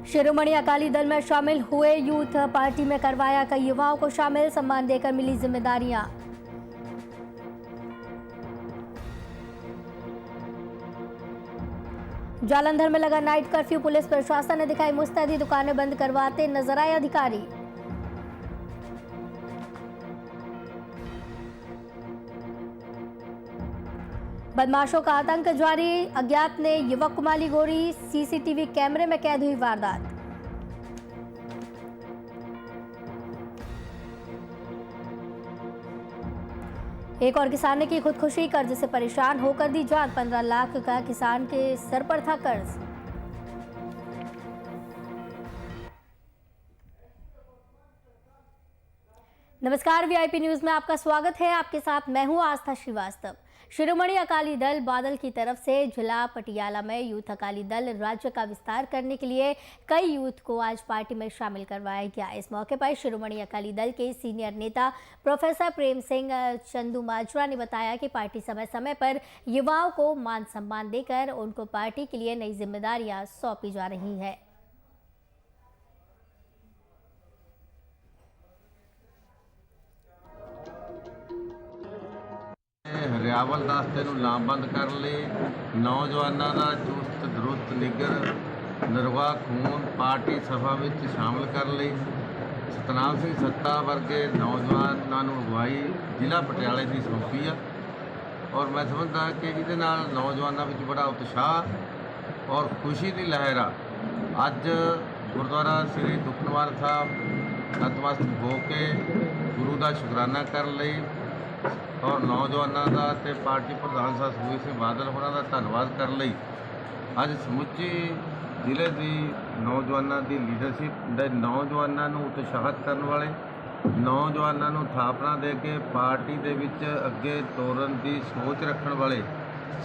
शिरोमणि अकाली दल में शामिल हुए यूथ पार्टी में करवाया कई युवाओं को शामिल, सम्मान देकर मिली जिम्मेदारियां। जालंधर में लगा नाइट कर्फ्यू, पुलिस प्रशासन ने दिखाई मुस्तैदी, दुकानें बंद करवाते नजर आए अधिकारी। बदमाशों का आतंक जारी, अज्ञात ने युवक को मारी गोली, सीसीटीवी कैमरे में कैद हुई वारदात। एक और किसान ने की खुदकुशी, कर्ज से परेशान होकर दी जान, 15 लाख का किसान के सर पर था कर्ज। नमस्कार, वीआईपी न्यूज में आपका स्वागत है। आपके साथ मैं हूं आस्था श्रीवास्तव। शिरोमणि अकाली दल बादल की तरफ से जिला पटियाला में यूथ अकाली दल राज्य का विस्तार करने के लिए कई यूथ को आज पार्टी में शामिल करवाया गया। इस मौके पर शिरोमणि अकाली दल के सीनियर नेता प्रोफेसर प्रेम सिंह चंदूमाजरा ने बताया कि पार्टी समय समय पर युवाओं को मान सम्मान देकर उनको पार्टी के लिए नई जिम्मेदारियां सौंपी जा रही है। ਹਰਿਆਵਲ ਦਸਤੇ ਨੂੰ ਲਾਮਬੰਦ ਕਰਨ ਲਈ ਨੌਜਵਾਨਾਂ ਦਾ ਚੁਸਤ ਦਰੁਸਤ ਨਿੱਘਰ ਨਿਰਵਾਹ ਖੂਨ ਪਾਰਟੀ ਸਭਾ ਵਿੱਚ ਸ਼ਾਮਲ ਕਰਨ ਲਈ ਸਤਨਾਮ ਸਿੰਘ ਸੱਤਾ ਵਰਗੇ ਨੌਜਵਾਨਾਂ ਨੂੰ ਅਗਵਾਈ ਜ਼ਿਲ੍ਹਾ ਪਟਿਆਲੇ ਦੀ ਸੌਂਪੀ ਆ ਔਰ ਮੈਂ ਸਮਝਦਾ ਕਿ ਇਹਦੇ ਨਾਲ ਨੌਜਵਾਨਾਂ ਵਿੱਚ ਬੜਾ ਉਤਸ਼ਾਹ ਔਰ ਖੁਸ਼ੀ ਦੀ ਲਹਿਰ ਆ। ਅੱਜ ਗੁਰਦੁਆਰਾ ਸ੍ਰੀ ਦੁਖਨਿਵਾਰਨ ਸਾਹਿਬ ਨਤਮਸਤਕ ਹੋ ਕੇ ਗੁਰੂ ਦਾ ਸ਼ੁਕਰਾਨਾ ਕਰਨ ਲਈ और नौजवानों का तो पार्टी प्रधान सा सुखबीर सिंह बादल होना का धन्यवाद करने ਲਈ ਅੱਜ ਸਮੁੱਚੀ ਜ਼ਿਲ੍ਹੇ ਦੀ ਨੌਜਵਾਨਾਂ ਦੀ ਲੀਡਰਸ਼ਿਪ ਦੇ ਨੌਜਵਾਨਾਂ ਨੂੰ ਉਤਸ਼ਾਹਿਤ ਕਰਨ ਵਾਲੇ ਨੌਜਵਾਨਾਂ ਨੂੰ ਥਾਪਣਾ ਦੇ ਕੇ ਪਾਰਟੀ ਦੇ ਵਿੱਚ ਅੱਗੇ ਤੋਰਨ ਦੀ ਸੋਚ ਰੱਖਣ ਵਾਲੇ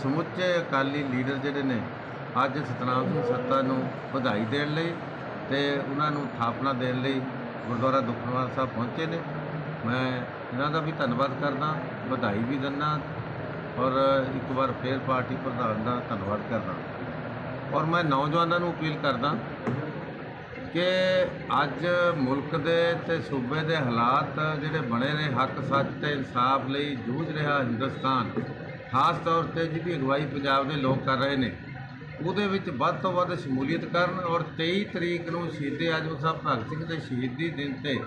ਸਮੁੱਚੇ ਅਕਾਲੀ ਲੀਡਰ ਜਿਹੜੇ ਨੇ ਅੱਜ ਸਤਨਾਮ ਸਿੰਘ ਸੱਤਾ ਨੂੰ ਵਧਾਈ ਦੇਣ ਲਈ ਤੇ ਉਹਨਾਂ ਨੂੰ ਥਾਪਣਾ ਦੇਣ ਲਈ ਗੁਰਦੁਆਰਾ ਦੁਖਨਿਵਾਰਨ ਸਾਹਿਬ ਪਹੁੰਚੇ ਨੇ। मैं इन्हों का भी धन्यवाद करना, बधाई भी दिना और एक बार फिर पार्टी प्रधान का धन्यवाद करना। और मैं नौजवानों को अपील करदा कि अज मुल्क के ते सूबे के हालात जिहड़े बने ने हक सच ते इंसाफ लई जूझ रहा हिंदुस्तान, खास तौर पर जिहदी अगवाई पंजाब के लोग कर रहे हैं ਉਹਦੇ ਵਿੱਚ ਵੱਧ ਤੋਂ ਵੱਧ ਸ਼ਮੂਲੀਅਤ ਕਰਨ और 23 ਤਰੀਕ ਨੂੰ ਸ਼ਹੀਦੇ ਆਜ਼ਮ ਸਾਹਿਬ ਭਗਤ ਸਿੰਘ ਦੇ ਸ਼ਹੀਦੀ ਦਿਨ ਤੇ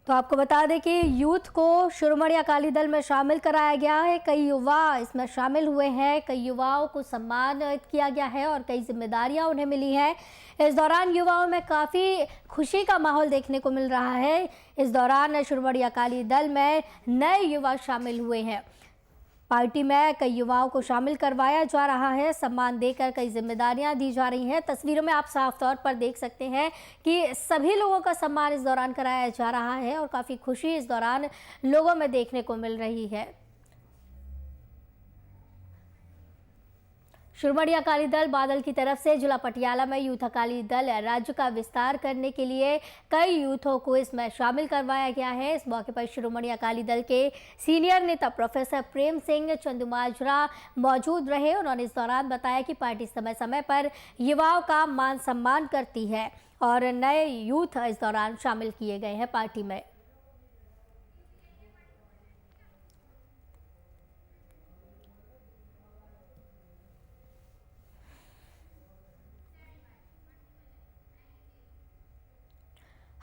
तो आपको बता दें कि यूथ को शिरोमणि अकाली दल में शामिल कराया गया है। कई युवा इसमें शामिल हुए हैं, कई युवाओं को सम्मानित किया गया है और कई जिम्मेदारियां उन्हें मिली हैं। इस दौरान युवाओं में काफ़ी खुशी का माहौल देखने को मिल रहा है। इस दौरान शिरोमणि अकाली दल में नए युवा शामिल हुए हैं। पार्टी में कई युवाओं को शामिल करवाया जा रहा है, सम्मान देकर कई जिम्मेदारियां दी जा रही हैं। तस्वीरों में आप साफ तौर पर देख सकते हैं कि सभी लोगों का सम्मान इस दौरान कराया जा रहा है और काफ़ी खुशी इस दौरान लोगों में देखने को मिल रही है। शिरोमणि अकाली दल बादल की तरफ से जिला पटियाला में यूथ अकाली दल राज्य का विस्तार करने के लिए कई यूथों को इसमें शामिल करवाया गया है। इस मौके पर शिरोमणि अकाली दल के सीनियर नेता प्रोफेसर प्रेम सिंह चंदूमाजरा मौजूद रहे। उन्होंने इस दौरान बताया कि पार्टी समय समय पर युवाओं का मान सम्मान करती है और नए यूथ इस दौरान शामिल किए गए हैं पार्टी में।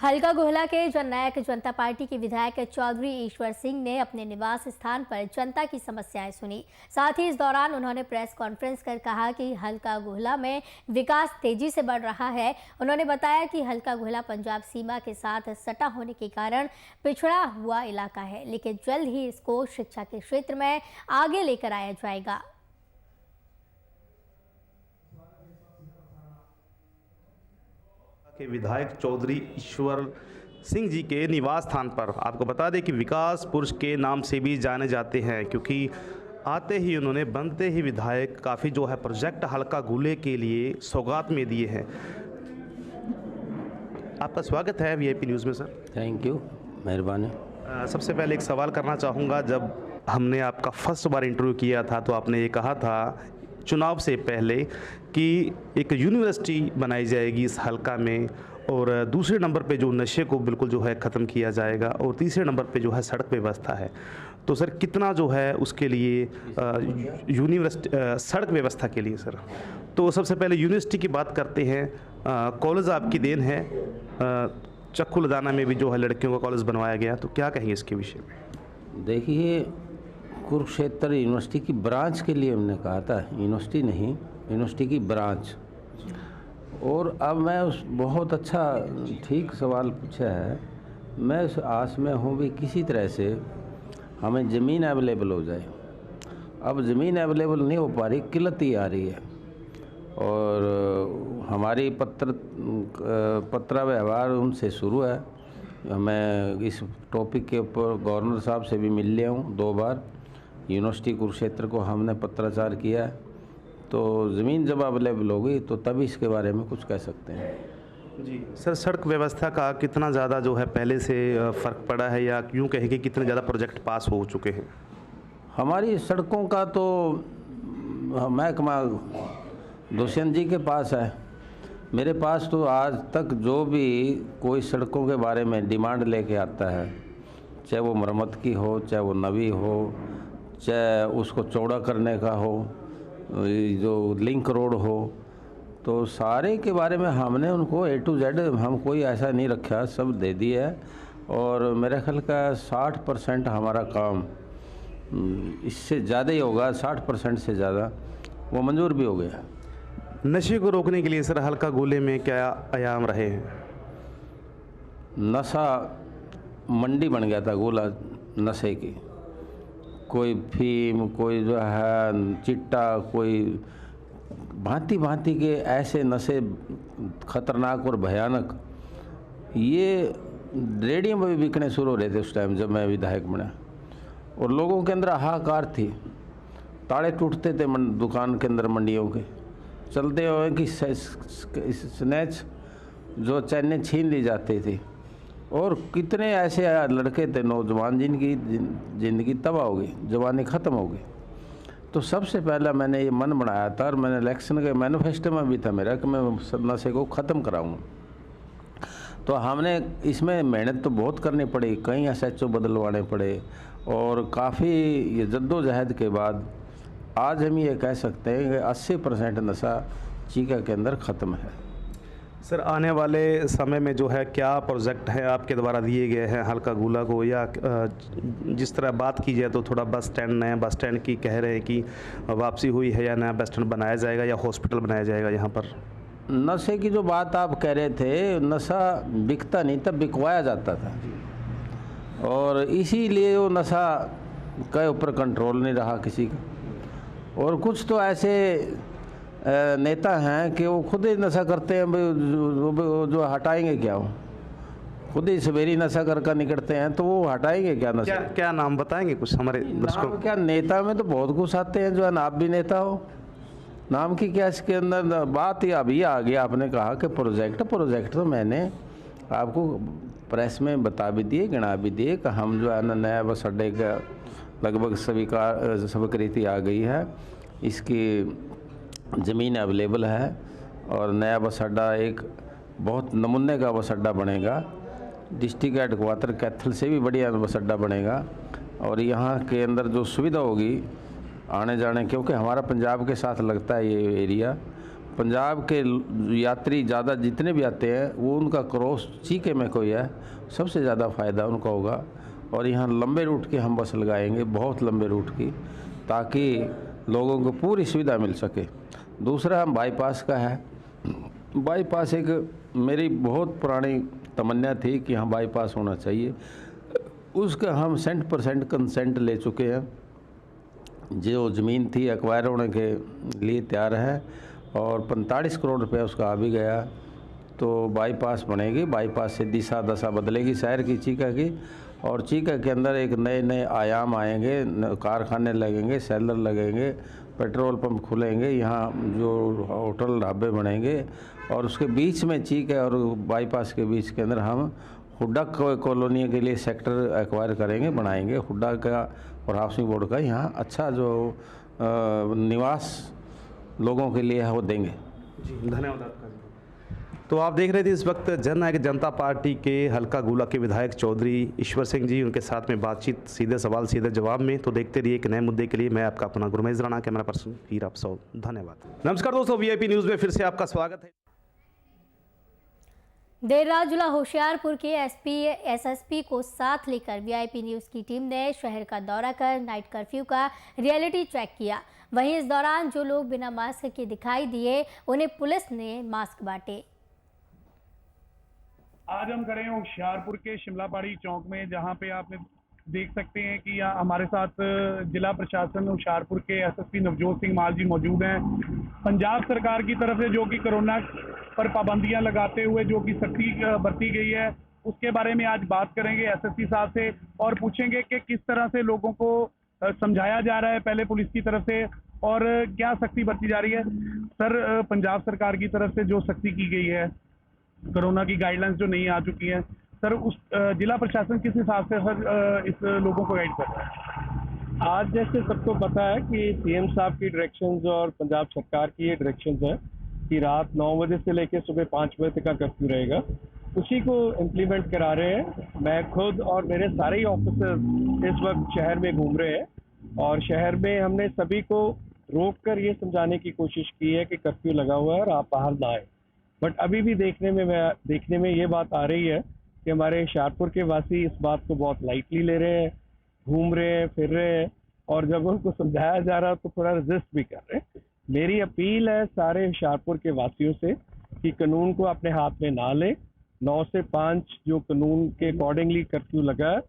हल्का गोहला के जननायक जनता पार्टी के विधायक चौधरी ईश्वर सिंह ने अपने निवास स्थान पर जनता की समस्याएं सुनी। साथ ही इस दौरान उन्होंने प्रेस कॉन्फ्रेंस कर कहा कि हल्का गोहला में विकास तेजी से बढ़ रहा है। उन्होंने बताया कि हल्का गोहला पंजाब सीमा के साथ सटा होने के कारण पिछड़ा हुआ इलाका है, लेकिन जल्द ही इसको शिक्षा के क्षेत्र में आगे लेकर आया जाएगा। के विधायक चौधरी ईश्वर सिंह जी के निवास स्थान पर। आपको बता दें कि विकास पुरुष के नाम से भी जाने जाते हैं, क्योंकि आते ही उन्होंने बनते ही विधायक काफ़ी जो है प्रोजेक्ट हल्का गूले के लिए सौगात में दिए हैं। आपका स्वागत है वीआईपी न्यूज़ में सर। थैंक यू, मेहरबानी। सबसे पहले एक सवाल करना चाहूँगा। जब हमने आपका फर्स्ट बार इंटरव्यू किया था तो आपने ये कहा था चुनाव से पहले कि एक यूनिवर्सिटी बनाई जाएगी इस हलका में, और दूसरे नंबर पे जो नशे को बिल्कुल जो है ख़त्म किया जाएगा, और तीसरे नंबर पे जो है सड़क व्यवस्था है। तो सर कितना जो है उसके लिए यूनिवर्सिटी सड़क व्यवस्था के लिए सर, तो सबसे पहले यूनिवर्सिटी की बात करते हैं। कॉलेज आपकी देन है, चक्कू लदाना में भी जो है लड़कियों का कॉलेज बनवाया गया, तो क्या कहेंगे इसके विषय में? देखिए, कुरुक्षेत्र यूनिवर्सिटी की ब्रांच के लिए हमने कहा था, यूनिवर्सिटी नहीं, यूनिवर्सिटी की ब्रांच। और अब मैं उस बहुत अच्छा ठीक सवाल पूछा है। मैं उस आस में हूँ भी किसी तरह से हमें ज़मीन अवेलेबल हो जाए। अब ज़मीन अवेलेबल नहीं हो पा रही, किल्लत ही आ रही है। और हमारी पत्र व्यवहार उनसे शुरू है। मैं इस टॉपिक के ऊपर गवर्नर साहब से भी मिल लिया हूँ 2 बार। यूनिवर्सिटी कुरुक्षेत्र को हमने पत्राचार किया है, तो ज़मीन जब अवेलेबल होगी तो तभी इसके बारे में कुछ कह सकते हैं। जी सर, सड़क व्यवस्था का कितना ज़्यादा जो है पहले से फ़र्क पड़ा है, या यूँ कहें कि कितने ज़्यादा प्रोजेक्ट पास हो चुके हैं? हमारी सड़कों का तो महकमा दुष्यंत जी के पास है। मेरे पास तो आज तक जो भी कोई सड़कों के बारे में डिमांड लेके आता है, चाहे वो मरम्मत की हो, चाहे वो नवी हो, चाहे उसको चौड़ा करने का हो, जो लिंक रोड हो, तो सारे के बारे में हमने उनको A to Z, हम कोई ऐसा नहीं रखा, सब दे दिया है। और मेरे ख्याल का 60% हमारा काम, इससे ज़्यादा ही होगा, 60% से ज़्यादा वो मंजूर भी हो गया। नशे को रोकने के लिए सर हल्का गोले में क्या आयाम रहे हैं? नशा मंडी बन गया था गोला नशे की। कोई फीम, कोई जो है चिट्टा, कोई भांति भांति के ऐसे नशे खतरनाक और भयानक, ये रेडियो में भी बिकने शुरू हो रहे थे उस टाइम जब मैं विधायक बना। और लोगों के अंदर हाहाकार थी, ताले टूटते थे दुकान के अंदर, मंडियों के चलते हुए कि स्नैच जो चैनें छीन ली जाती थी। और कितने ऐसे लड़के थे नौजवान जिनकी ज़िंदगी तबाह हो गई, जवानी ख़त्म हो गई। तो सबसे पहला मैंने ये मन बनाया था, और मैंने इलेक्शन के मैनिफेस्टो में भी था मेरा कि मैं नशे को ख़त्म कराऊंगा। तो हमने इसमें मेहनत तो बहुत करनी पड़ी, कई SHO बदलवाने पड़े, और काफ़ी ये जद्दोजहद के बाद आज हम ये कह सकते हैं कि 80% नशा चीका के अंदर ख़त्म है। सर आने वाले समय में जो है क्या प्रोजेक्ट है आपके द्वारा दिए गए हैं हल्का गोला को, या जिस तरह बात की जाए तो थोड़ा बस स्टैंड, नया बस स्टैंड की कह रहे हैं कि वापसी हुई है, या नया बस स्टैंड बनाया जाएगा या हॉस्पिटल बनाया जाएगा यहाँ पर? नशे की जो बात आप कह रहे थे, नशा बिकता नहीं था, बिकवाया जाता था। और इसीलिए वो नशा के ऊपर कंट्रोल नहीं रहा किसी का। और कुछ तो ऐसे नेता हैं कि वो खुद ही नशा करते हैं, जो हटाएंगे क्या? वो खुद ही सवेरी नशा कर निकलते हैं, तो वो हटाएंगे क्या नशा? क्या नाम बताएंगे कुछ हमारे दर्शकों? क्या नेता में तो बहुत कुछ आते हैं, जो है आप भी नेता हो, नाम की क्या इसके अंदर बात ही अभी आ गया। आपने कहा कि प्रोजेक्ट तो मैंने आपको प्रेस में बता भी दिए, गिना भी दिए कि हम जो है ना नया बस अड्डे का लगभग स्वीकृति आ गई है, इसकी ज़मीन अवेलेबल है, और नया बस अड्डा एक बहुत नमूने का बस अड्डा बनेगा। डिस्ट्रिक्ट हेडक्वार्टर कैथल से भी बढ़िया बस अड्डा बनेगा। और यहाँ के अंदर जो सुविधा होगी आने जाने, क्योंकि हमारा पंजाब के साथ लगता है ये एरिया, पंजाब के यात्री ज़्यादा जितने भी आते हैं वो उनका क्रॉस चीके में कोई है, सबसे ज़्यादा फ़ायदा उनका होगा। और यहाँ लंबे रूट की हम बस लगाएंगे, बहुत लंबे रूट की, ताकि लोगों को पूरी सुविधा मिल सके। दूसरा हम बाईपास का है। बाईपास एक मेरी बहुत पुरानी तमन्ना थी कि हाँ बाईपास होना चाहिए, उसका हम 100% कंसेंट ले चुके हैं। जो ज़मीन थी एक्वायर होने के लिए तैयार है, और 45 करोड़ रुपया उसका आ भी गया। तो बाईपास बनेगी, बाईपास से दिशा दशा बदलेगी शहर की चीका की, और चीका के अंदर एक नए नए आयाम आएंगे, कारखाने लगेंगे, सेलर लगेंगे, पेट्रोल पंप खुलेंगे, यहाँ जो होटल ढाबे बनेंगे, और उसके बीच में चीका और बाईपास के बीच के अंदर हम हुड्डा कॉलोनी के लिए सेक्टर एक्वायर करेंगे, बनाएंगे। हुड्डा का और हाउसिंग बोर्ड का यहाँ अच्छा जो निवास लोगों के लिए है वो देंगे। जी धन्यवाद आपका। तो आप देख रहे थे इस वक्त जननायक जनता पार्टी के हल्का गोला के विधायक चौधरी ईश्वर सिंह जी, उनके साथ में बातचीत, सीधे सवाल सीधे जवाब में। तो देखते रहिए एक नए मुद्दे के लिए। मैं आपका अपना गुरमेज राणा, कैमरा पर्सन हीरा अफसोल, धन्यवाद। नमस्कार दोस्तों, वीआईपी न्यूज़ में फिर से आपका स्वागत है। देर रात जिला होशियारपुर के एसएसपी को साथ लेकर वीआईपी न्यूज़ की टीम ने शहर का दौरा कर नाइट कर्फ्यू का रियलिटी चेक किया। वहीं इस दौरान जो लोग बिना मास्क के दिखाई दिए उन्हें पुलिस ने मास्क बांटे। आज हम खड़े हैं होशियारपुर के शिमला पहाड़ी चौक में, जहां पे आप देख सकते हैं कि यहाँ हमारे साथ जिला प्रशासन होशियारपुर के एसएसपी नवजोत सिंह माल जी मौजूद हैं। पंजाब सरकार की तरफ से जो कि कोरोना पर पाबंदियां लगाते हुए जो कि सख्ती बरती गई है, उसके बारे में आज बात करेंगे एसएसपी साहब से और पूछेंगे कि किस तरह से लोगों को समझाया जा रहा है पहले पुलिस की तरफ से और क्या सख्ती बरती जा रही है। सर, पंजाब सरकार की तरफ से जो सख्ती की गई है, कोरोना की गाइडलाइंस जो नहीं आ चुकी है, सर उस जिला प्रशासन किस हिसाब से सर इस लोगों को गाइड कर रहा है? आज जैसे सबको पता है कि सीएम साहब की डायरेक्शंस और पंजाब सरकार की ये डायरेक्शंस है कि रात 9 बजे से लेकर सुबह 5 बजे तक का कर्फ्यू रहेगा, उसी को इम्प्लीमेंट करा रहे हैं। मैं खुद और मेरे सारे ही ऑफिसर इस वक्त शहर में घूम रहे हैं और शहर में हमने सभी को रोक कर ये समझाने की कोशिश की है कि कर्फ्यू लगा हुआ है और आप बाहर ना आए। बट अभी भी देखने में ये बात आ रही है कि हमारे होशियारपुर के वासी इस बात को बहुत लाइटली ले रहे हैं, घूम रहे हैं, फिर रहे हैं, और जब उनको समझाया जा रहा है तो थोड़ा रेजिस्ट भी कर रहे हैं। मेरी अपील है सारे होशियारपुर के वासियों से कि कानून को अपने हाथ में ना लें। 9 से 5 जो कानून के अकॉर्डिंगली कर्फ्यू लगा है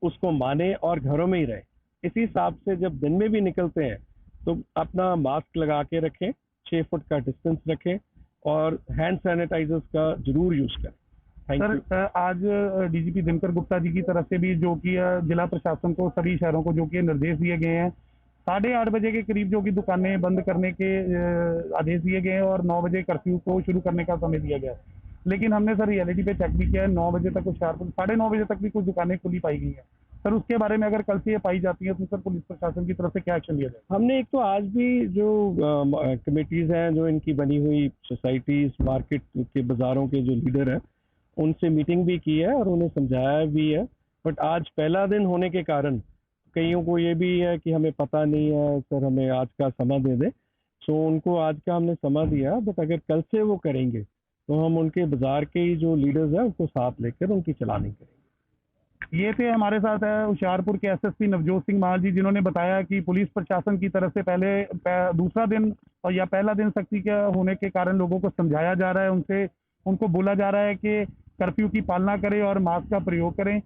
उसको माने और घरों में ही रहें। इसी हिसाब से जब दिन में भी निकलते हैं तो अपना मास्क लगा के रखें, 6 फुट का डिस्टेंस रखें और हैंड सैनिटाइजर्स का जरूर यूज करें। सर, आज डीजीपी दिनकर गुप्ता जी की तरफ से भी जो कि जिला प्रशासन को सभी शहरों को जो कि निर्देश दिए गए हैं, 8:30 बजे के करीब जो कि दुकानें बंद करने के आदेश दिए गए हैं और 9 बजे कर्फ्यू को शुरू करने का समय दिया गया है। लेकिन हमने सर रियलिटी पे चेक भी किया है, 9 बजे तक होशियारपुर 9:30 बजे तक भी कुछ दुकानें खुली पाई गई हैं। सर, उसके बारे में अगर कल से ये पाई जाती है तो सर पुलिस प्रशासन की तरफ से क्या एक्शन लिया जाए? हमने एक तो आज भी जो कमेटीज हैं, जो इनकी बनी हुई सोसाइटीज, मार्केट के बाज़ारों के जो लीडर हैं, उनसे मीटिंग भी की है और उन्हें समझाया भी है। बट आज पहला दिन होने के कारण कईयों को ये भी है कि हमें पता नहीं है, सर हमें आज का समय दे दें। सो उनको आज का हमने समय दिया, बट अगर कल से वो करेंगे तो हम उनके बाज़ार के ही जो लीडर्स हैं उनको साथ लेकर उनकी चलानी करेंगे। ये थे हमारे साथ होशियारपुर के एसएसपी नवजोत सिंह माल जी, जिन्होंने बताया कि पुलिस प्रशासन की तरफ से दूसरा दिन और या पहला दिन सख्ती के होने के कारण लोगों को समझाया जा रहा है, उनको बोला जा रहा है कि कर्फ्यू की पालना करें और मास्क का प्रयोग करें।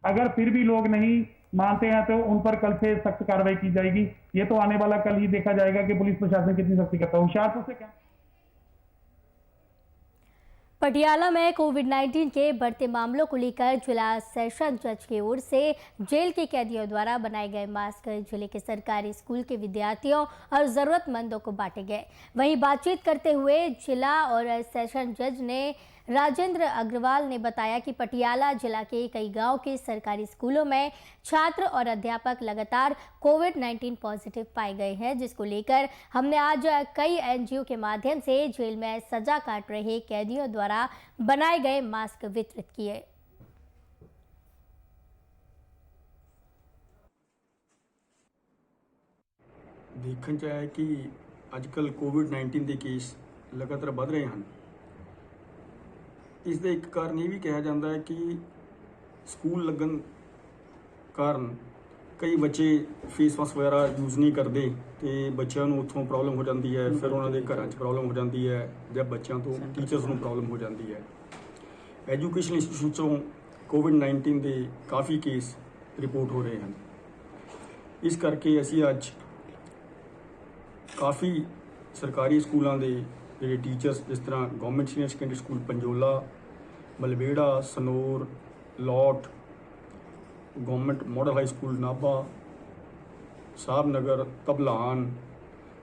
अगर फिर भी लोग नहीं मानते हैं तो उन पर कल से सख्त कार्रवाई की जाएगी। ये तो आने वाला कल ही देखा जाएगा कि पुलिस प्रशासन कितनी सख्ती करता है। होशियारपुर से क्या पटियाला में कोविड-19 के बढ़ते मामलों को लेकर जिला सेशन जज की ओर से जेल के कैदियों द्वारा बनाए गए मास्क जिले के सरकारी स्कूल के विद्यार्थियों और ज़रूरतमंदों को बांटे गए। वहीं बातचीत करते हुए जिला और सेशन जज ने राजेंद्र अग्रवाल ने बताया कि पटियाला जिला के कई गांव के सरकारी स्कूलों में छात्र और अध्यापक लगातार कोविड-19 पॉजिटिव पाए गए हैं, जिसको लेकर हमने आज कई एनजीओ के माध्यम से जेल में सजा काट रहे कैदियों द्वारा बनाए गए मास्क वितरित किए। देखਣ 'ਚ आया कि अजकल कोविड-19 के केस लगातार बढ़ रहे हैं। ਇਸ ਦਾ ਇੱਕ ਕਾਰਨ ਇਹ ਵੀ ਕਿਹਾ ਜਾਂਦਾ ਹੈ ਕਿ ਸਕੂਲ ਲੱਗਣ ਕਾਰਨ ਕਈ ਬੱਚੇ ਫੇਸ ਮਾਸਕ ਵਗੈਰਾ ਯੂਜ਼ ਨਹੀਂ ਕਰਦੇ ਤੇ ਬੱਚਿਆਂ ਨੂੰ ਉੱਥੋਂ ਪ੍ਰੋਬਲਮ ਹੋ ਜਾਂਦੀ ਹੈ, ਫਿਰ ਉਹਨਾਂ ਦੇ ਘਰਾਂ 'ਚ ਪ੍ਰੋਬਲਮ ਹੋ ਜਾਂਦੀ ਹੈ ਜਾਂ ਬੱਚਿਆਂ ਤੋਂ ਟੀਚਰਸ ਨੂੰ ਪ੍ਰੋਬਲਮ ਹੋ ਜਾਂਦੀ ਹੈ। ਐਜੂਕੇਸ਼ਨ ਇੰਸਟੀਟਿਊਸ਼ਨ 'ਚੋਂ ਕੋਵਿਡ-19 ਦੇ ਕਾਫੀ ਕੇਸ ਰਿਪੋਰਟ ਹੋ ਰਹੇ ਹਨ। ਇਸ ਕਰਕੇ ਅਸੀਂ ਅੱਜ ਕਾਫੀ ਸਰਕਾਰੀ ਸਕੂਲਾਂ ਦੇ ਜਿਹੜੇ ਟੀਚਰਸ ਜਿਸ ਤਰ੍ਹਾਂ government senior secondary school Panjola, Malbera, Sanaur, Laut, government model high school Nabha, Sahib Nagar, Kablan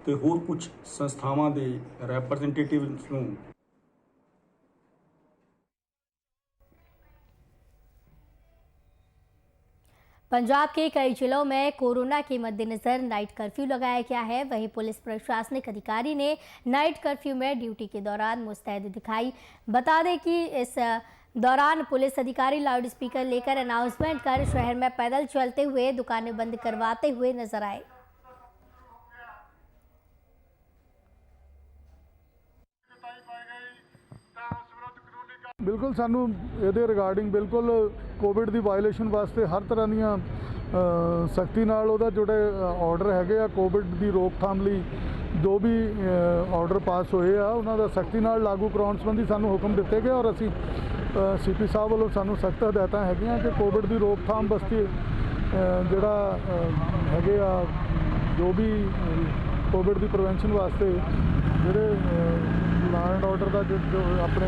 ਤੇ ਹੋਰ ਕੁਝ ਸੰਸਥਾਵਾਂ ਦੇ ਰੈਪਰੈਜ਼ੈਂਟੇਟਿਵਸ ਨੂੰ पंजाब के कई जिलों में कोरोना के मद्देनजर नाइट कर्फ्यू लगाया गया है। वहीं पुलिस प्रशासनिक अधिकारी ने नाइट कर्फ्यू में ड्यूटी के दौरान मुस्तैद दिखाई। बता दें कि इस दौरान पुलिस अधिकारी लाउड स्पीकर लेकर अनाउंसमेंट कर शहर में पैदल चलते हुए दुकानें बंद करवाते हुए नजर आए। बिल्कुल सानू ਇਹਦੇ ਰਿਗਾਰਡਿੰਗ ਬਿਲਕੁਲ ਕੋਵਿਡ ਦੀ ਵਾਇਲੇਸ਼ਨ ਵਾਸਤੇ ਹਰ ਤਰ੍ਹਾਂ ਦੀਆਂ ਸਖਤੀ ਨਾਲ ਉਹਦਾ ਜਿਹੜੇ ਆਰਡਰ ਹੈਗੇ ਆ ਕੋਵਿਡ ਦੀ ਰੋਕਥਾਮ ਲਈ ਜੋ ਵੀ ਆਰਡਰ ਪਾਸ ਹੋਏ ਆ ਉਹਨਾਂ ਦਾ ਸਖਤੀ ਨਾਲ ਲਾਗੂ ਕਰਾਉਣ ਸੰਬੰਧੀ ਸਾਨੂੰ ਹੁਕਮ ਦਿੱਤੇ ਗਏ ਔਰ ਅਸੀਂ ਸੀਪੀ ਸਾਹਿਬ ਵੱਲੋਂ ਸਾਨੂੰ ਸਖਤ ਹਦਾਇਤਾਂ ਹੈਗੀਆਂ ਕਿ ਕੋਵਿਡ ਦੀ ਰੋਕਥਾਮ ਵਾਸਤੇ ਜਿਹੜਾ ਹੈਗੇ ਆ ਜੋ ਵੀ ਕੋਵਿਡ ਦੀ ਪ੍ਰੀਵੈਂਸ਼ਨ ਵਾਸਤੇ ਜਿਹੜੇ ਲਾ ਐਂਡ ਆਰਡਰ ਦਾ ਜੋ ਆਪਣੇ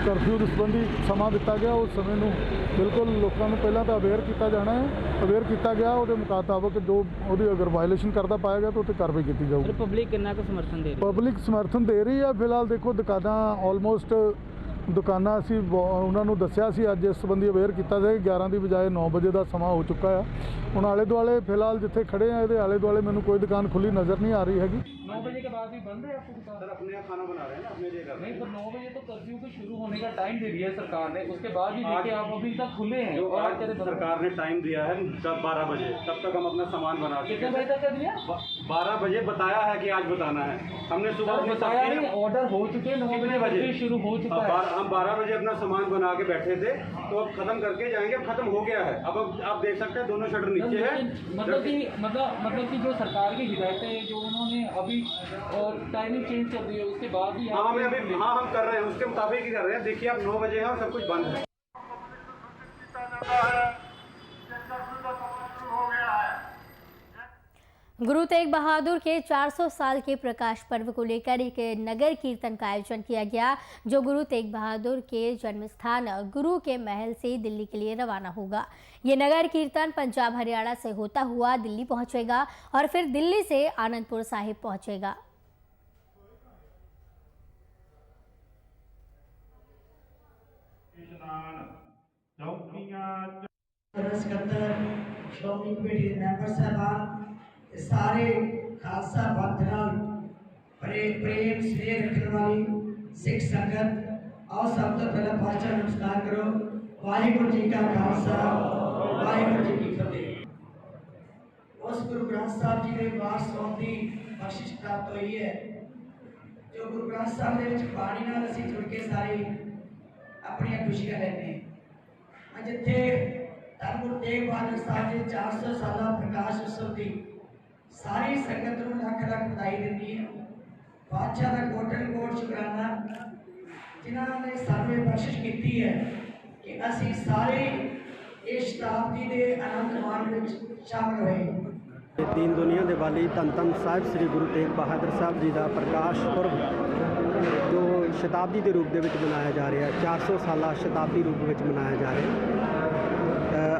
ਕਰਫਿਊ ਦੇ ਸੰਬੰਧੀ ਸਮਾਂ ਦਿੱਤਾ ਗਿਆ ਉਸ ਸਮੇਂ ਨੂੰ ਬਿਲਕੁਲ ਲੋਕਾਂ ਨੂੰ ਪਹਿਲਾਂ ਤਾਂ ਅਵੇਅਰ ਕੀਤਾ ਜਾਣਾ ਹੈ। ਅਵੇਅਰ ਕੀਤਾ ਗਿਆ ਉਹਦੇ ਮੁਤਾਬਕ ਜੋ ਉਹਦੀ ਅਗਰ ਵਾਇਲੇਸ਼ਨ ਕਰਦਾ ਪਾਇਆ ਗਿਆ ਤਾਂ ਉੱਤੇ ਕਾਰਵਾਈ ਕੀਤੀ ਜਾਊਗੀ। ਪਬਲਿਕ ਕਿੰਨਾ ਕੁ ਸਮਰਥਨ ਦੇ ਰਹੀ ਹੈ? ਪਬਲਿਕ ਸਮਰਥਨ ਦੇ ਰਹੀ ਹੈ। ਫਿਲਹਾਲ ਦੇਖੋ ਦੁਕਾਨਾਂ ਆਲਮੋਸਟ ਦੁਕਾਨਾਂ ਅਸੀਂ ਉਹਨਾਂ ਨੂੰ ਦੱਸਿਆ ਸੀ ਅੱਜ ਇਸ ਸੰਬੰਧੀ ਅਵੇਅਰ ਕੀਤਾ ਜਾਏ 11 ਦੀ ਬਜਾਏ 9 ਵਜੇ ਦਾ ਸਮਾਂ ਹੋ ਚੁੱਕਾ ਆ। ਹੁਣ ਆਲੇ ਦੁਆਲੇ ਫਿਲਹਾਲ ਜਿੱਥੇ ਖੜੇ ਆ ਇਹਦੇ ਆਲੇ ਦੁਆਲੇ ਮੈਨੂੰ ਕੋਈ ਦੁਕਾਨ ਖੁੱਲੀ ਨਜ਼ਰ नहीं आ रही हैगी। 9 बजे के बाद भी बंद है आपको दुकान? सर अपने यहाँ खाना बना रहे हैं ना अपने लिए कर रहे हैं। नहीं, पर 9 बजे तो कर्फ्यू को शुरू होने का टाइम दे दिया है सरकार ने, उसके बाद भी देखिए आप अभी तक खुले हैं। जो आज सरकार ने टाइम दिया है 12 बजे, तब तक हम अपना सामान बना चुके हैं। कितने बजे तक कर दिया? 12 बजे बताया है कि आज बताना है। हमने सुबह बताया नहीं, ऑर्डर हो चुके हैं। 9 बजे शुरू हो चुका है। हम 12 बजे अपना सामान बना के बैठे थे तो अब खत्म करके जाएंगे। अब खत्म हो गया है। अब आप देख सकते हैं दोनों शटर नीचे है। मतलब कि जो सरकार की हिदायतें जो उन्होंने अभी और टाइमिंग चेंज कर दी है उसके बाद भी हाँ हम कर रहे हैं उसके मुताबिक ही कर रहे हैं। देखिए अब 9 बजे है और सब कुछ बंद है। गुरु तेग बहादुर के 400 साल के प्रकाश पर्व को लेकर एक नगर कीर्तन का आयोजन किया गया, जो गुरु तेग बहादुर के जन्म स्थान गुरु के महल से दिल्ली के लिए रवाना होगा। ये नगर कीर्तन पंजाब हरियाणा से होता हुआ दिल्ली पहुंचेगा और फिर दिल्ली से आनंदपुर साहिब पहुंचेगा। श्रोमणी कमेटी के मेंबर साहबान सारे खालसा पंथ नाल प्रेम स्नेह रखने वाली सिख संगत और सब तो पहला पाचा नमस्कार करो। वाहिगुरु जी का खालसा वाहिगुरु जी की फतेह। उस गुरु ग्रंथ साहब जी ने वारस होने की बख्शिश प्राप्त हुई है जो गुरु ग्रंथ साहब के बाणी नाल असीं जुड़ के सारी अपनी खुशियां लेने जिथे धन गुरु तेग बहादुर साहब जी 400 साला प्रकाश उत्सव की सारी संगत को लख लख बधाई देती है। बादशाह का कोटन कोट शुकराना जिन्होंने सानू बख्शिश की है कि असी सारे इस शताब्दी के आनंद मान में शामिल हुए। दीन दुनिया के वाली धन धन साहिब श्री गुरु तेग बहादुर साहब जी का प्रकाश पुरब जो शताब्दी के रूप में मनाया जा रहा है, 400 साला शताब्दी रूप में मनाया जा रहा है।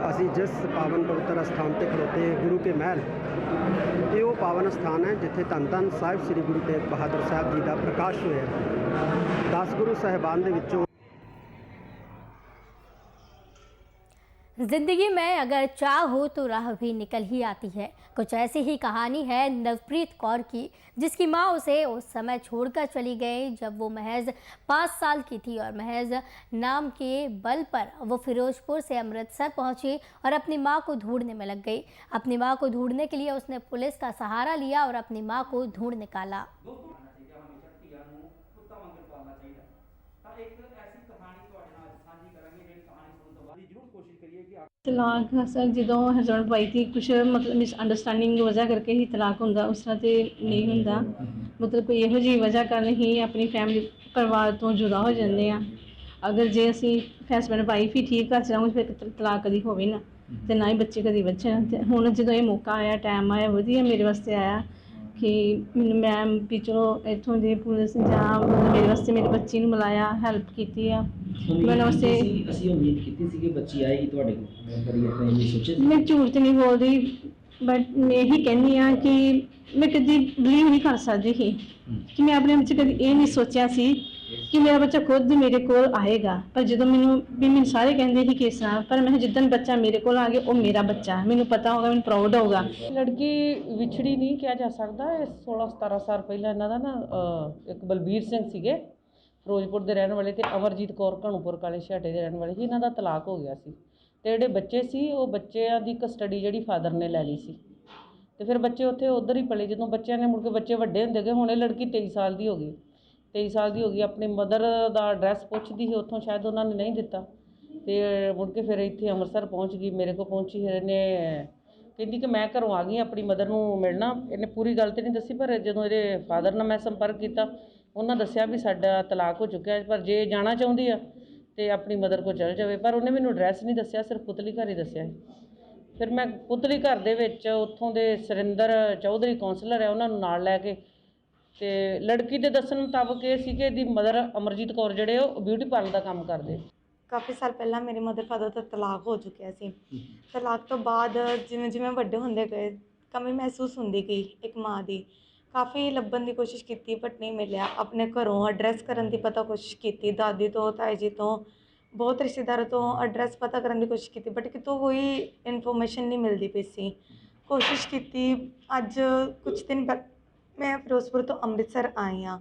असी जिस पावन पवित्र स्थान पर खड़ोते हैं गुरु के महल, ये वो पावन स्थान है जिथे धन धन साहिब श्री गुरु तेग बहादुर साहब जी का प्रकाश होया। 10 गुरु साहिबान दे विचों जिंदगी में अगर चाह हो तो राह भी निकल ही आती है। कुछ ऐसी ही कहानी है नवप्रीत कौर की, जिसकी मां उसे उस समय छोड़कर चली गई जब वो महज 5 साल की थी और महज नाम के बल पर वो फिरोजपुर से अमृतसर पहुंची और अपनी मां को ढूंढने में लग गई। अपनी मां को ढूंढने के लिए उसने पुलिस का सहारा लिया और अपनी मां को ढूंढ निकाला। तलाक सर जो हसबैंड वाइफ की कुछ मतलब मिसअंडरस्टैंडिंग वजह करके ही तलाक होंदा, उस तरह तो नहीं होंदा। मतलब कोई इहो जी वजह कारण ही अपनी फैमिली परिवार तो जुदा हो जाते हैं। अगर जे असी हसबैंड वाइफ ही ठीक घर च फिर तलाक कभी होवे ना, तो ना ही बच्चे कभी बचन। हुण जो ये मौका आया, टाइम आया, वधिया मेरे वास्ते आया ਕਿ ਮੈਨੂੰ ਮੈਮ ਵੀ ਚਲੋ ਇੱਥੋਂ ਦੀ ਪੁਲਿਸ ਜਾਂ ਮਤਲਬ ਮੇਰੇ ਵਾਸਤੇ ਮੇਰੇ ਬੱਚੀ ਨੂੰ ਮਿਲਾਇਆ, ਹੈਲਪ ਕੀਤੀ ਆ। ਮੈਂ ਉਸੇ ਅਸੀਂ ਉਮੀਦ ਕੀਤੀ ਸੀ ਕਿ ਬੱਚੀ ਆਏਗੀ ਤੁਹਾਡੇ ਕੋਲ, ਕਦੀ ਆਪਾਂ ਇਹ ਸੋਚਿਆ ਸੀ? ਮੈਂ ਝੂਠ ਤੇ ਨਹੀਂ ਬੋਲਦੀ, ਬਟ ਮੈਂ ਇਹੀ ਕਹਿੰਦੀ ਹਾਂ ਕਿ ਮੈਂ ਕਦੀ ਬਲੀਵ ਨਹੀਂ ਕਰ ਸਕਦੀ ਸੀ ਕਿ ਮੈਂ ਆਪਣੇ ਵਿੱਚ ਕਦੀ ਇਹ ਨਹੀਂ ਸੋਚਿਆ ਸੀ ਕਿ ਮੇਰਾ ਬੱਚਾ ਖੁਦ ਮੇਰੇ ਕੋਲ ਆਏਗਾ। ਪਰ ਜਦੋਂ ਮੈਨੂੰ ਸਾਰੇ ਕਹਿੰਦੇ ਸੀ ਕਿ ਇਸ ਤਰ੍ਹਾਂ, ਪਰ ਮੈਂ ਜਿੱਦਣ ਬੱਚਾ ਮੇਰੇ ਕੋਲ ਆ ਗਿਆ ਉਹ ਮੇਰਾ ਬੱਚਾ, ਮੈਨੂੰ ਪਤਾ ਹੋਗਾ, ਮੈਨੂੰ ਪ੍ਰਾਊਡ ਹੋਗਾ। ਲੜਕੀ ਵਿਛੜੀ ਨਹੀਂ ਕਿਹਾ ਜਾ ਸਕਦਾ। ਇਹ 16-17 ਸਾਲ ਪਹਿਲਾਂ ਇਹਨਾਂ ਦਾ ਨਾ ਇੱਕ ਬਲਬੀਰ ਸਿੰਘ ਸੀਗੇ ਫਿਰੋਜ਼ਪੁਰ ਦੇ ਰਹਿਣ ਵਾਲੇ, ਤੇ ਅਮਰਜੀਤ ਕੌਰ ਘਣੂਪੁਰ ਕਾਲੇ ਛਾਟੇ ਦੇ ਰਹਿਣ ਵਾਲੇ ਸੀ। ਇਹਨਾਂ ਦਾ ਤਲਾਕ ਹੋ ਗਿਆ ਸੀ ਤੇ ਜਿਹੜੇ ਬੱਚੇ ਸੀ ਉਹ ਬੱਚਿਆਂ ਦੀ ਕਸਟਡੀ ਜਿਹੜੀ ਫਾਦਰ ਨੇ ਲੈ ਲਈ ਸੀ ਤੇ ਫਿਰ ਬੱਚੇ ਉੱਥੇ ਉੱਧਰ ਹੀ ਪਲੇ। ਜਦੋਂ ਬੱਚਿਆਂ ਨੇ ਮੁੜ ਕੇ ਬੱਚੇ ਵੱਡੇ ਹੁੰਦੇ ਗਏ, ਹੁਣ ਇਹ ਲੜਕੀ 23 ਸਾਲ ਦੀ ਹੋ ਗਈ। 23 ਸਾਲ ਦੀ ਹੋ ਗਈ। ਆਪਣੀ ਮਦਰ ਦਾ ਐਡਰੈਸ ਪੁੱਛਦੀ ਸੀ, ਉੱਥੋਂ ਸ਼ਾਇਦ ਉਹਨਾਂ ਨੇ ਨਹੀਂ ਦਿੱਤਾ ਤੇ ਮੁੜ ਕੇ ਫਿਰ ਇੱਥੇ ਅੰਮ੍ਰਿਤਸਰ ਪਹੁੰਚ ਗਈ, ਮੇਰੇ ਕੋਲ ਪਹੁੰਚੀ। ਫਿਰ ਇਹਨੇ ਕਹਿੰਦੀ ਕਿ ਮੈਂ ਘਰੋਂ ਆ ਗਈ ਆਪਣੀ ਮਦਰ ਨੂੰ ਮਿਲਣਾ। ਇਹਨੇ ਪੂਰੀ ਗੱਲ ਤਾਂ ਨਹੀਂ ਦੱਸੀ, ਪਰ ਜਦੋਂ ਇਹਦੇ ਫਾਦਰ ਨਾਲ ਮੈਂ ਸੰਪਰਕ ਕੀਤਾ ਉਹਨਾਂ ਦੱਸਿਆ ਵੀ ਸਾਡਾ ਤਲਾਕ ਹੋ ਚੁੱਕਿਆ, ਪਰ ਜੇ ਜਾਣਾ ਚਾਹੁੰਦੀ ਆ ਤੇ ਆਪਣੀ ਮਦਰ ਕੋਲ ਚਲ ਜਾਵੇ। ਪਰ ਉਹਨੇ ਮੈਨੂੰ ਐਡਰੈਸ ਨਹੀਂ ਦੱਸਿਆ, ਸਿਰਫ ਪੁਤਲੀ ਘਰ ਹੀ ਦੱਸਿਆ ਸੀ। ਫਿਰ ਮੈਂ ਪੁਤਲੀ ਘਰ ਦੇ ਵਿੱਚ ਉੱਥੋਂ ਦੇ ਸੁਰਿੰਦਰ ਚੌਧਰੀ ਕਾਉਂਸਲਰ ਹੈ ਉਹਨਾਂ ਨੂੰ ਨਾਲ ਲੈ ਕੇ, ਤੇ ਲੜਕੀ ਦੇ ਦੱਸਣ ਮੁਤਾਬਕ ਇਹ ਸੀ ਕਿ ਇਹਦੀ ਮਦਰ ਅਮਰਜੀਤ ਕੌਰ ਜਿਹੜੇ ਉਹ ਬਿਊਟੀ ਪਾਰਲਰ ਦਾ ਕੰਮ ਕਰਦੇ। ਕਾਫੀ ਸਾਲ ਪਹਿਲਾਂ ਮੇਰੇ ਮਦਰ ਫਾਦਰ ਦਾ ਤਲਾਕ ਹੋ ਚੁੱਕਿਆ ਸੀ। ਤਲਾਕ ਤੋਂ ਬਾਅਦ ਜਿਵੇਂ ਜਿਵੇਂ ਵੱਡੇ ਹੁੰਦੇ ਗਏ ਕਮੀ ਮਹਿਸੂਸ ਹੁੰਦੀ ਗਈ ਇੱਕ ਮਾਂ ਦੀ। ਕਾਫੀ ਲੱਭਣ ਦੀ ਕੋਸ਼ਿਸ਼ ਕੀਤੀ ਬਟ ਨਹੀਂ ਮਿਲਿਆ। ਆਪਣੇ ਘਰੋਂ ਐਡਰੈਸ ਕਰਨ ਦੀ ਕੋਸ਼ਿਸ਼ ਕੀਤੀ, ਦਾਦੀ ਤੋਂ, ਤਾਈ ਜੀ ਤੋਂ, ਬਹੁਤ ਰਿਸ਼ਤੇਦਾਰਾਂ ਤੋਂ ਐਡਰੈਸ ਪਤਾ ਕਰਨ ਦੀ ਕੋਸ਼ਿਸ਼ ਕੀਤੀ ਬਟ ਕਿਤੋਂ ਕੋਈ ਇਨਫੋਰਮੇਸ਼ਨ ਨਹੀਂ ਮਿਲਦੀ ਪਈ ਸੀ। ਕੋਸ਼ਿਸ਼ ਕੀਤੀ। ਅੱਜ ਕੁਝ ਦਿਨ ਪਹਿਲਾਂ ਮੈਂ ਫਿਰੋਜ਼ਪੁਰ ਤੋਂ ਅੰਮ੍ਰਿਤਸਰ ਆਈ ਹਾਂ।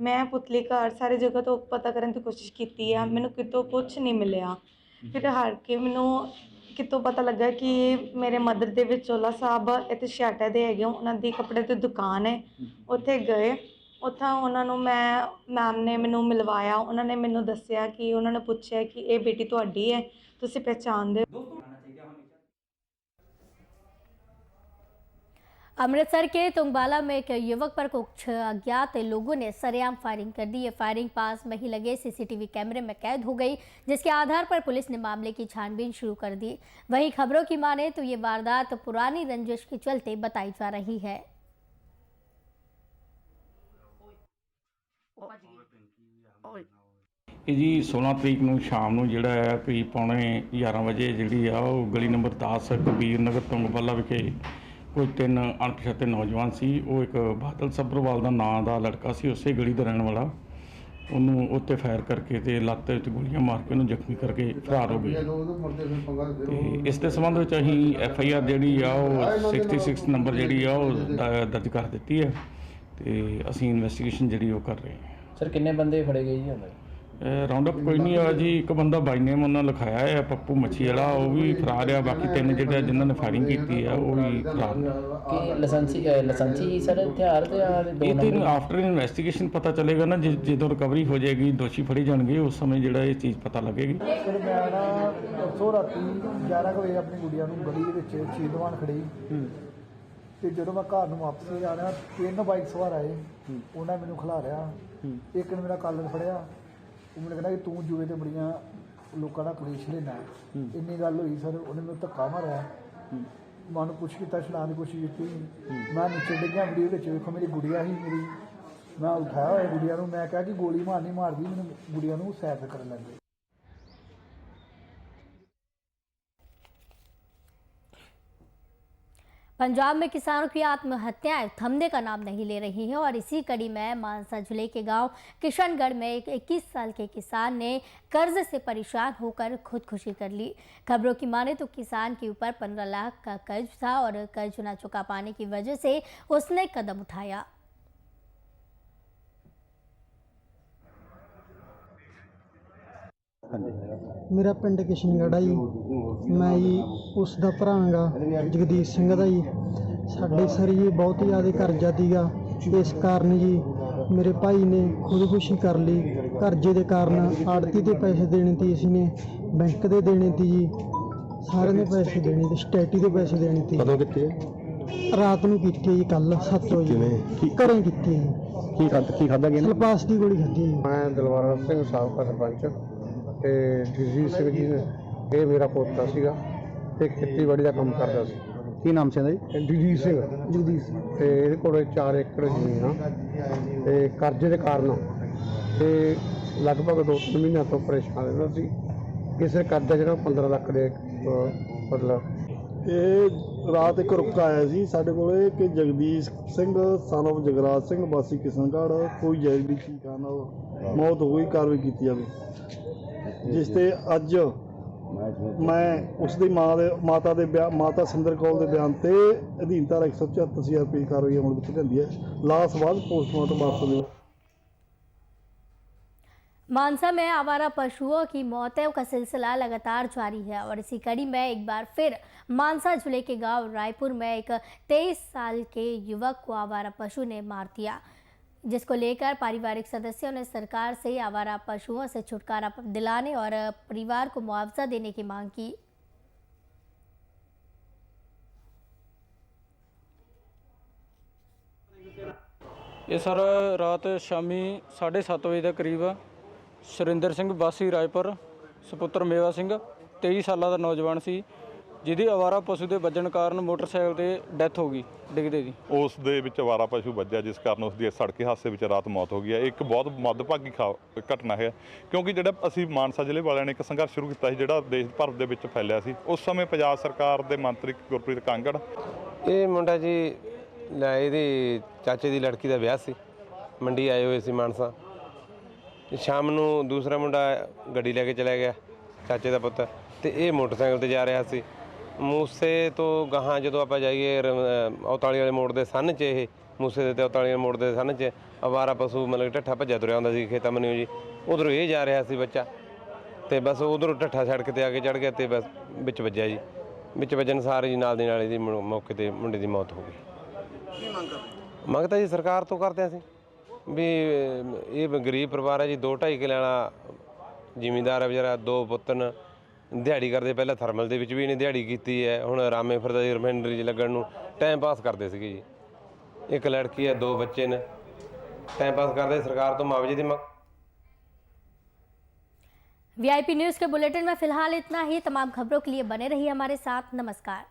ਮੈਂ ਪੁਤਲੀ ਘਰ ਸਾਰੇ ਜਗ੍ਹਾ ਤੋਂ ਪਤਾ ਕਰਨ ਦੀ ਕੋਸ਼ਿਸ਼ ਕੀਤੀ ਆ, ਮੈਨੂੰ ਕਿਤੋਂ ਕੁਝ ਨਹੀਂ ਮਿਲਿਆ। ਫਿਰ ਹਾਰ ਕੇ ਮੈਨੂੰ ਕਿਤੋਂ ਪਤਾ ਲੱਗਾ ਕਿ ਮੇਰੇ ਮਦਰ ਦੇ ਵਿਚੋਲਾ ਸਾਹਿਬ ਇੱਥੇ ਛਾਟਾ ਦੇ ਹੈਗੇ, ਉਹਨਾਂ ਦੀ ਕੱਪੜੇ ਦੀ ਦੁਕਾਨ ਹੈ। ਉੱਥੇ ਗਏ, ਉੱਥੋਂ ਉਹਨਾਂ ਨੂੰ ਮੈਮ ਨੇ ਮੈਨੂੰ ਮਿਲਵਾਇਆ। ਉਹਨਾਂ ਨੇ ਮੈਨੂੰ ਦੱਸਿਆ ਕਿ ਉਹਨਾਂ ਨੇ ਪੁੱਛਿਆ कि ये बेटी ਤੁਹਾਡੀ है, ਤੁਸੀਂ पहचानते हो? अमृतसर के तुंगबाला में एक युवक पर कुछ अज्ञात लोगों ने सरेआम फायरिंग कर दी। ये फायरिंग पास में ही लगे सीसीटीवी कैमरे में कैद हो गई, जिसके आधार पर पुलिस ने मामले की छानबीन शुरू कर दी। वहीं खबरों की माने तो ये वारदात पुरानी रंजिश के चलते बताई जा रही है। ਇਹ ਜੀ 16 ਤਰੀਕ ਨੂੰ ਸ਼ਾਮ ਨੂੰ ਜਿਹੜਾ ਹੈ ਕਰੀਬ ਪੌਣੇ 11 ਵਜੇ ਜਿਹੜੀ ਆ ਉਹ ਗਲੀ ਨੰਬਰ 10 ਕਬੀਰ ਨਗਰ ਤੁੰਗਬਾਲਾ ਵਿਖੇ ਕੋਈ 3 ਅਣਪਛਾਤੇ ਨੌਜਵਾਨ ਸੀ। ਉਹ ਇੱਕ ਬਾਦਲ ਸੱਭਰਵਾਲ ਦਾ ਨਾਂ ਦਾ ਲੜਕਾ ਸੀ, ਉਸੇ ਗਲੀ ਦਾ ਰਹਿਣ ਵਾਲਾ। ਉਹਨੂੰ ਉੱਤੇ ਫਾਇਰ ਕਰਕੇ ਤੇ ਲੱਤ ਵਿੱਚ ਗੋਲੀਆਂ ਮਾਰ ਕੇ ਉਹਨੂੰ ਜ਼ਖਮੀ ਕਰਕੇ ਫਰਾਰ ਹੋ ਗਏ। ਤੇ ਇਸ ਦੇ ਸੰਬੰਧ ਵਿੱਚ ਅਸੀਂ FIR ਜਿਹੜੀ ਆ ਉਹ 66 ਨੰਬਰ ਜਿਹੜੀ ਆ ਉਹ ਦਰਜ ਕਰ ਦਿੱਤੀ ਹੈ ਤੇ ਅਸੀਂ ਇਨਵੈਸਟੀਗੇਸ਼ਨ ਜਿਹੜੀ ਉਹ ਕਰ ਰਹੇ ਹਾਂ। ਸਰ ਕਿੰਨੇ ਬੰਦੇ ਫੜੇ ਗਏ ਜੀ ਹੁਣ? ਰਾਉਂਡ ਅਪ ਕੋਈ ਨਹੀਂ ਆ ਜੀ। ਇੱਕ ਬੰਦਾ ਬਾਈ ਨੇਮ ਉਹਨਾਂ ਲਿਖਾਇਆ ਹੈ ਪੱਪੂ ਮੱਛੀ ਵਾਲਾ, ਉਹ ਵੀ ਫਰਾਰ ਆ। ਬਾਕੀ 3 ਜਿਹੜੇ ਜਿਨ੍ਹਾਂ ਨੇ ਫਾਇਰਿੰਗ ਕੀਤੀ ਆ ਉਹ ਵੀ ਫਰਾਰ ਨੇ। ਕਿ ਲਾਇਸੈਂਸੀ ਸਰ ਹਥਿਆਰ ਤੇ ਇਹ ਤੇ ਆਫਟਰ ਇਨਵੈਸਟੀਗੇਸ਼ਨ ਪਤਾ ਚੱਲੇਗਾ ਨਾ, ਜਦੋਂ ਰਿਕਵਰੀ ਹੋ ਜਾਏਗੀ, ਦੋਸ਼ੀ ਫੜੇ ਜਾਣਗੇ, ਉਸ ਸਮੇਂ ਜਿਹੜਾ ਇਹ ਚੀਜ਼ ਪਤਾ ਲੱਗੇਗੀ। ਸਰ ਮੈਂ ਨਾ ਪਰਸੋਂ ਰਾਤੀ 11 ਵਜੇ ਆਪਣੀ ਗੁੜੀਆ ਨੂੰ ਗਲੀ ਦੇ ਵਿੱਚ ਚੀਦਵਾਨ ਖੜੀ ਤੇ ਜਦੋਂ ਮੈਂ ਘਰ ਨੂੰ ਵਾਪਸ ਜਾ ਰਿਹਾ 3 ਬਾਈਕ ਸਵਾਰ ਆਏ, ਉਹਨਾਂ ਮੈਨੂੰ ਖਿਲਾਰਿਆ। ਇੱਕ ਨੇ ਮੇਰਾ ਕਾਲਰ ਫੜਿਆ, ਉਹ ਮੈਨੂੰ ਕਹਿੰਦਾ ਕਿ ਤੂੰ ਜੂਏ ਤੇ ਬੜੀਆਂ ਲੋਕਾਂ ਦਾ ਕਲੇਸ਼ ਲੈਣਾ। ਇੰਨੀ ਗੱਲ ਹੋਈ ਸਰ, ਉਹਨੇ ਮੈਨੂੰ ਧੱਕਾ ਮਾਰਿਆ। ਮੈਂ ਉਹਨੂੰ ਪੁੱਛ ਕੀਤਾ, ਛਡਾਉਣ ਦੀ ਕੋਸ਼ਿਸ਼ ਕੀਤੀ। ਮੈਂ ਨੀਚੇ ਡਿੱਗਿਆ। ਵੀਡੀਓ ਵਿੱਚ ਵੇਖੋ ਮੇਰੀ ਗੁੜੀਆ ਸੀ, ਮੈਂ ਉਠਾਇਆ ਹੋਇਆ ਗੁੜੀਆ ਨੂੰ। ਮੈਂ ਕਿਹਾ ਕਿ ਗੋਲੀ ਮਾਰਨੀ ਮਾਰਦੀ, ਮੈਨੂੰ ਗੁੜੀਆ ਨੂੰ ਸੈਰ ਕਰਨ ਲੱਗ ਗਏ। पंजाब में किसानों की आत्महत्याएं थमने का नाम नहीं ले रही हैं और इसी कड़ी में मानसा जिले के गांव किशनगढ़ में एक 21 साल के किसान ने कर्ज से परेशान होकर खुदकुशी कर ली। खबरों की माने तो किसान के ऊपर 15 लाख का कर्ज था और कर्ज न चुका पाने की वजह से उसने कदम उठाया। मेरा पिंड किशनगढ़ है जी। मैं जी उसका भरा गा जगदीश सिंह का जी। साढ़े सर जी बहुत ही ज़्यादा कर्जा दीगा, इस कारण जी मेरे भाई ने खुदकुशी कर ली। कर्जे के कारण आड़ती के पैसे देने थे, इसने बैंक के देने थे जी, सारे ने पैसे देने थे, स्टैटी के पैसे देने थे। कदों कीते? रात नूं कीती जी, कल 7 बजे घरें कीती जी। की खादा गया? सलपास की गोली खाधी जी। मैं दिलवारा सिंह साहब का सरपंच ਤੇ ਜਗਜੀਤ ਸਿੰਘ ਜੀ ਨੇ, ਇਹ ਮੇਰਾ ਪੋਤਾ ਸੀਗਾ ਤੇ ਖੇਤੀਬਾੜੀ ਦਾ ਕੰਮ ਕਰਦਾ ਸੀ। ਕੀ ਨਾਮ ਸੀ ਇਹਦਾ ਜੀ? ਜਗਦੀਸ਼ ਸਿੰਘ ਤੇ ਇਹਦੇ ਕੋਲ 4 ਏਕੜ ਜ਼ਮੀਨ ਆ ਤੇ ਕਰਜ਼ੇ ਦੇ ਕਾਰਨ ਤੇ ਲਗਭਗ 2-3 ਮਹੀਨਿਆਂ ਤੋਂ ਪਰੇਸ਼ਾਨ ਰਹਿੰਦਾ ਸੀ। ਕਿਸੇ ਕਰਜ਼ਾ ਜਿਹੜਾ 15 ਲੱਖ ਦੇ ਮਤਲਬ ਇਹ ਰਾਤ ਇੱਕ ਰੁਕਾ ਆਇਆ ਸੀ ਸਾਡੇ ਕੋਲੇ ਕਿ ਜਗਦੀਸ਼ ਸਿੰਘ son of ਜਗਰਾਜ ਸਿੰਘ ਵਾਸੀ ਕਿਸ਼ਨਗੜ੍ਹ ਕੋਈ ਜ਼ਹਿਰੀਲੀ ਚੀਜ਼ ਖਾਣ ਨਾਲ ਮੌਤ ਹੋ ਗਈ, ਕਾਰਵਾਈ ਕੀਤੀ ਜਾਵੇ। ਜਿਸ ਤੇ ਅੱਜ ਮੈਂ ਉਸ ਦੀ ਮਾਤਾ ਸਿੰਦਰ ਕੌਰ ਦੇ ਬਿਆਨ ਤੇ ਅਧੀਨ ਧਾਰਾ 174 CRPC ਕਾਰਵਾਈ ਅਮਲ ਵਿੱਚ ਲਿਆਂਦੀ ਹੈ। ਲਾਸ਼ ਬਾਅਦ पोस्टमार्टम वापस ले। मानसा में आवारा पशुओं की मौतों का सिलसिला लगातार जारी है और इसी कड़ी में एक बार फिर मानसा जिले के गांव रायपुर में एक 23 साल के युवक को आवारा पशु ने मार दिया, जिसको लेकर पारिवारिक सदस्यों ने सरकार से आवारा पशुओं से छुटकारा दिलाने और परिवार को मुआवजा देने की मांग की। ये सर रात शामी 7:30 ਵਜੇ ਦੇ ਕਰੀਬ ਸੁਰਿੰਦਰ ਸਿੰਘ ਵਾਸੀ ਰਾਏਪੁਰ ਸੁਪੁੱਤਰ ਮੇਵਾ ਸਿੰਘ 23 ਸਾਲਾਂ ਦਾ ਨੌਜਵਾਨ ਸੀ, ਜਿਹਦੀ ਅਵਾਰਾ ਪਸ਼ੂ ਦੇ ਵੱਜਣ ਕਾਰਨ ਮੋਟਰਸਾਈਕਲ ਤੇ ਡੈਥ ਹੋ ਗਈ ਡਿੱਗਦੇ ਦੀ। ਉਸ ਦੇ ਵਿੱਚ ਅਵਾਰਾ ਪਸ਼ੂ ਵੱਜਿਆ, ਜਿਸ ਕਾਰਨ ਉਸ ਦੀ ਸੜਕ ਹਾਦਸੇ ਵਿੱਚ ਰਾਤ ਮੌਤ ਹੋ ਗਈ ਹੈ। ਇੱਕ ਬਹੁਤ ਮੰਦਭਾਗੀ ਘਟਨਾ ਹੈ, ਕਿਉਂਕਿ ਜਿਹੜਾ ਅਸੀਂ ਮਾਨਸਾ ਜ਼ਿਲ੍ਹੇ ਵਾਲਿਆਂ ਨੇ ਇੱਕ ਸੰਘਰਸ਼ ਸ਼ੁਰੂ ਕੀਤਾ ਸੀ ਜਿਹੜਾ ਦੇਸ਼ ਭਰ ਦੇ ਵਿੱਚ ਫੈਲਿਆ ਸੀ। ਉਸ ਸਮੇਂ ਪੰਜਾਬ ਸਰਕਾਰ ਦੇ ਮੰਤਰੀ ਗੁਰਪ੍ਰੀਤ ਕਾਂਗੜ, ਇਹ ਮੁੰਡਾ ਜੀ ਇਹਦੀ ਚਾਚੇ ਦੀ ਲੜਕੀ ਦਾ ਵਿਆਹ ਸੀ, ਮੰਡੀ ਆਏ ਹੋਏ ਸੀ ਮਾਨਸਾ। ਸ਼ਾਮ ਨੂੰ ਦੂਸਰਾ ਮੁੰਡਾ ਗੱਡੀ ਲੈ ਕੇ ਚਲਾ ਗਿਆ, ਚਾਚੇ ਦਾ ਪੁੱਤ, ਤੇ ਇਹ ਮੋਟਰਸਾਈਕਲ ਤੇ ਜਾ ਰਿਹਾ ਸੀ। ਮੂਸੇ ਤੋਂ ਗਾਹਾਂ ਜਦੋਂ ਆਪਾਂ ਜਾਈਏ ਔਤਾਲੀ ਵਾਲੇ ਮੋੜ ਦੇ ਸੰਨ 'ਚ, ਇਹ ਮੂਸੇ ਦੇ ਔਤਾਲੀ ਵਾਲੇ ਮੋੜ ਦੇ ਸੰਨ 'ਚ ਅਵਾਰਾ ਪਸ਼ੂ ਮਤਲਬ ਢੱਠਾ ਭੱਜਿਆ ਤੁਰਿਆ ਹੁੰਦਾ ਸੀ ਖੇਤਾਂ ਬੰਨਿਓ ਜੀ। ਉਧਰੋਂ ਇਹ ਜਾ ਰਿਹਾ ਸੀ ਬੱਚਾ, ਤੇ ਬਸ ਉਧਰੋਂ ਢੱਠਾ ਸੜਕ ਤੇ ਆ ਕੇ ਚੜ੍ਹ ਗਿਆ ਤੇ ਬਸ ਵਿੱਚ ਵੱਜਿਆ ਜੀ। ਵਿੱਚ ਵੱਜਣ ਸਾਰ ਜੀ ਨਾਲ ਦੀ ਨਾਲ ਇਹਦੀ ਮੌਕੇ ਤੇ ਮੁੰਡੇ ਦੀ ਮੌਤ ਹੋ ਗਈ। ਮੰਗ ਤਾਂ ਜੀ ਸਰਕਾਰ ਤੋਂ ਕਰਦੇ ਅਸੀਂ ਵੀ ਇਹ ਗਰੀਬ ਪਰਿਵਾਰ ਹੈ ਜੀ, 2-2.5 ਕਿੱਲੇ ਵਾਲਾ ਜ਼ਿਮੀਂਦਾਰ ਹੈ ਵਿਚਾਰਾ, 2 ਪੁੱਤ ਨੇ, ਦਿਹਾੜੀ ਕਰਦੇ। ਪਹਿਲਾਂ ਥਰਮਲ ਦੇ ਵਿੱਚ ਵੀ ਇਹਨੇ ਦਿਹਾੜੀ ਕੀਤੀ ਹੈ, ਹੁਣ ਰਾਮੇ ਫਿਰਦਾ ਜੀ ਰਿਫਾਈਨਰੀ 'ਚ ਲੱਗਣ ਨੂੰ। ਟਾਈਮ ਪਾਸ ਕਰਦੇ ਸੀਗੇ ਜੀ। ਇੱਕ ਲੜਕੀ ਹੈ, 2 ਬੱਚੇ ਨੇ, टाइम पास कर रहे। सरकार तो मुआवजे की मांग। VIP न्यूज़ के बुलेटिन में फिलहाल इतना ही। तमाम खबरों के लिए बने रहिए हमारे साथ। नमस्कार।